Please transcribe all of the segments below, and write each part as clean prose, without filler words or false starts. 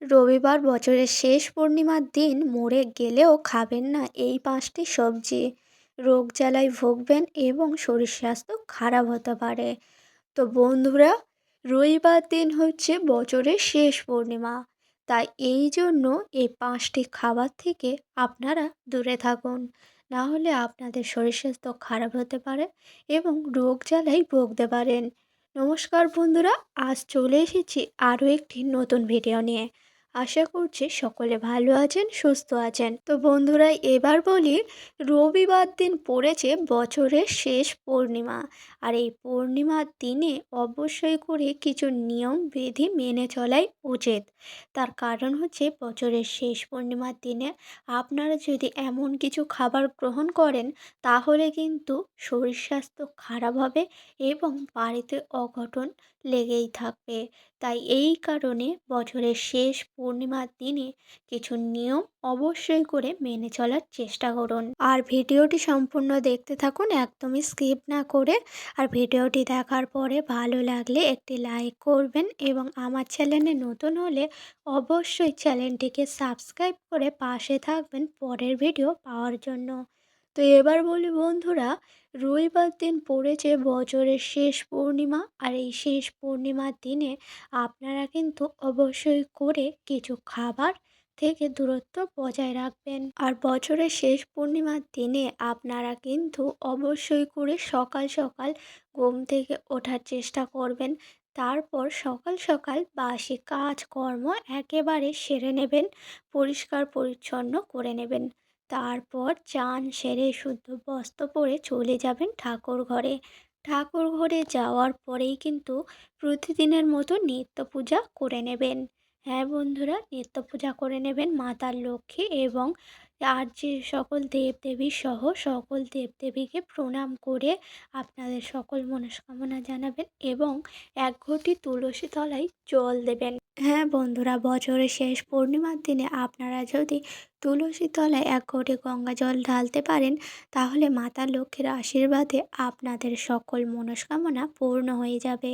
রবিবার বছরের শেষ পূর্ণিমার দিন মরে গেলেও খাবেন না এই ৫টি সবজি। রোগ জ্বালায় ভুগবেন এবং শরীর স্বাস্থ্য খারাপ হতে পারে। তো বন্ধুরা, রবিবার দিন হচ্ছে বছরের শেষ পূর্ণিমা। তাই এই জন্য এই ৫টি খাবার থেকে আপনারা দূরে থাকুন। না হলে আপনাদের শরীর স্বাস্থ্য খারাপ হতে পারে এবং রোগ জ্বালায় ভুগতে পারেন। নমস্কার বন্ধুরা, আজ চলে এসেছি আরও একটি নতুন ভিডিও নিয়ে। আশা করছি সকলে ভালো আছেন, সুস্থ আছেন। তো বন্ধুরা, এবার বলি, রবিবার দিন পড়েছে বছরের শেষ পূর্ণিমা। আর এই পূর্ণিমার দিনে অবশ্যই করে কিছু নিয়ম বিধি মেনে চলাই উচিত। তার কারণ হচ্ছে বছরের শেষ পূর্ণিমার দিনে আপনারা যদি এমন কিছু খাবার গ্রহণ করেন তাহলে কিন্তু শরীর স্বাস্থ্য খারাপ হবে এবং বাড়িতে অঘটন লেগেই থাকবে। তাই এই কারণে বছরের শেষ পূর্ণিমার দিনে কিছু নিয়ম অবশ্যই করে মেনে চলার চেষ্টা করুন। আর ভিডিওটি সম্পূর্ণ দেখতে থাকুন, একদমই স্কিপ না করে। আর ভিডিওটি দেখার পরে ভালো লাগলে একটি লাইক করবেন এবং আমার চ্যানেলে নতুন হলে অবশ্যই চ্যানেলটিকে সাবস্ক্রাইব করে পাশে থাকবেন পরের ভিডিও পাওয়ার জন্য। তো এবার বলি বন্ধুরা, রবিবার দিন পড়েছে বছরের শেষ পূর্ণিমা। আর এই শেষ পূর্ণিমার দিনে আপনারা কিন্তু অবশ্যই করে কিছু খাবার থেকে দূরত্ব বজায় রাখবেন। আর বছরের শেষ পূর্ণিমার দিনে আপনারা কিন্তু অবশ্যই করে সকাল সকাল ঘুম থেকে ওঠার চেষ্টা করবেন। তারপর সকাল সকাল বাসি কাজকর্ম একেবারে সেরে নেবেন, পরিষ্কার পরিচ্ছন্ন করে নেবেন। তারপর চান সেরে শুদ্ধ বস্ত্র পরে চলে যাবেন ঠাকুর ঘরে। ঠাকুর ঘরে যাওয়ার পরেই কিন্তু প্রতিদিনের মতো নিত্য পূজা করে নেবেন। হ্যাঁ বন্ধুরা, নিত্য পূজা করে নেবেন মাতা লক্ষ্মী এবং আর যে সকল দেবদেবী সহ সকল দেবদেবীকে প্রণাম করে আপনাদের সকল মনস্কামনা জানাবেন এবং এক ঘটি তুলসী তলায় জল দেবেন। হ্যাঁ বন্ধুরা, বছরের শেষ পূর্ণিমার দিনে আপনারা যদি তুলসী তলায় এক ঘটি গঙ্গা জল ঢালতে পারেন তাহলে মাতা লক্ষ্মীর আশীর্বাদে আপনাদের সকল মনস্কামনা পূর্ণ হয়ে যাবে।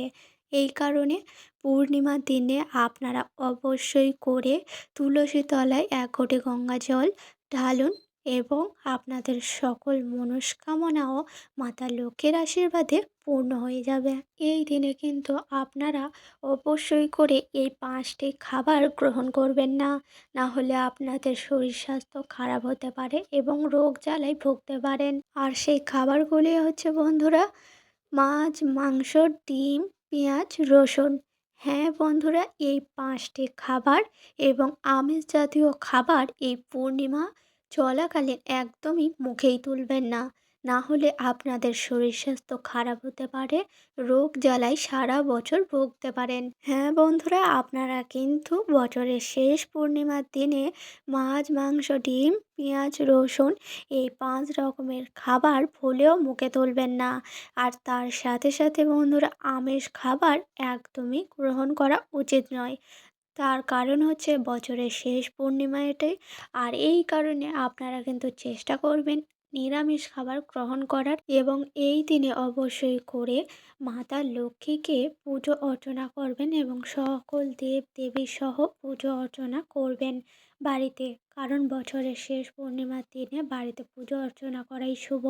এই কারণে পূর্ণিমার দিনে আপনারা অবশ্যই করে তুলসী তলায় এক ঘটি গঙ্গা জল ঢালুন এবং আপনাদের সকল মনস্কামনাও মাতা লক্ষ্মীর আশীর্বাদে পূর্ণ হয়ে যাবে। এই দিনে কিন্তু আপনারা অবশ্যই করে এই 5টি খাবার গ্রহণ করবেন না। না হলে আপনাদের শরীর স্বাস্থ্য খারাপ হতে পারে এবং রোগ জ্বালায় ভুগতে পারেন। আর সেই খাবারগুলি হচ্ছে বন্ধুরা, মাছ, মাংস, ডিম, পেঁয়াজ, রসুন। হ্যাঁ বন্ধুরা, এই 5টি খাবার এবং আমিষ জাতীয় খাবার এই পূর্ণিমা চলাকালীন একদমই মুখেই তুলবেন না। না হলে আপনাদের শরীর স্বাস্থ্য খারাপ হতে পারে, রোগ জ্বালায় সারা বছর ভুগতে পারেন। হ্যাঁ বন্ধুরা, আপনারা কিন্তু বছরের শেষ পূর্ণিমার দিনে মাছ, মাংস, ডিম, পেঁয়াজ, রসুন এই 5 রকমের খাবার ভুলেও মুখে তুলবেন না। আর তার সাথে সাথে বন্ধুরা, আমিষ খাবার একদমই গ্রহণ করা উচিত নয়। তার কারণ হচ্ছে বছরের শেষ পূর্ণিমা এটাই। আর এই কারণে আপনারা কিন্তু চেষ্টা করবেন নিরামিষ খাবার গ্রহণ করার এবং এই দিনে অবশ্যই করে মাতা লক্ষ্মীকে পুজো অর্চনা করবেন এবং সকল দেব দেবী সহ পুজো অর্চনা করবেন বাড়িতে। কারণ বছরের শেষ পূর্ণিমার দিনে বাড়িতে পুজো অর্চনা করাই শুভ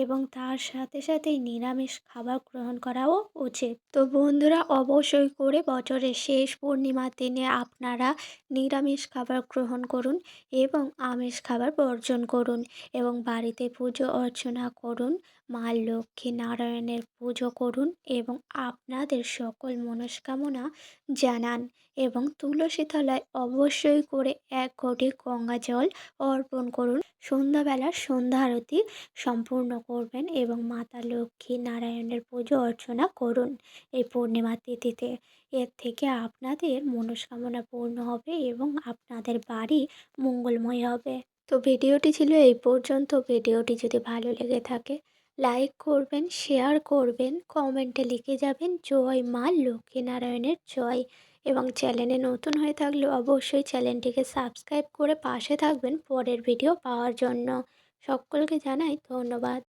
এবং তার সাথে সাথেই নিরামিষ খাবার গ্রহণ করাও উচিত। তো বন্ধুরা, অবশ্যই করে বছরের শেষ পূর্ণিমার দিনে আপনারা নিরামিষ খাবার গ্রহণ করুন এবং আমিষ খাবার বর্জন করুন এবং বাড়িতে পুজো অর্চনা করুন, মা লক্ষ্মী নারায়ণের পুজো করুন এবং আপনাদের সকল মনস্কামনা জানান এবং তুলসী তলায় অবশ্যই করে এক ঘটি গঙ্গা জল অর্পণ করুন। সন্ধ্যাবেলা সন্ধ্যা আরতি সম্পূর্ণ করবেন এবং মাতা লক্ষ্মী নারায়ণের পুজো অর্চনা করুন এই পূর্ণিমা তিথিতে। এর থেকে আপনাদের মনস্কামনা পূর্ণ হবে এবং আপনাদের বাড়ি মঙ্গলময় হবে। তো ভিডিওটি ছিল এই পর্যন্ত। ভিডিওটি যদি ভালো লেগে থাকে লাইক করবেন, শেয়ার করবেন, কমেন্টে লিখে যাবেন জয় মা লক্ষ্মীনারায়ণের জয় এবং চ্যানেলে নতুন হয়ে থাকলে অবশ্যই চ্যানেলটিকে সাবস্ক্রাইব করে পাশে থাকবেন পরের ভিডিও পাওয়ার জন্য। সকলকে জানাই ধন্যবাদ।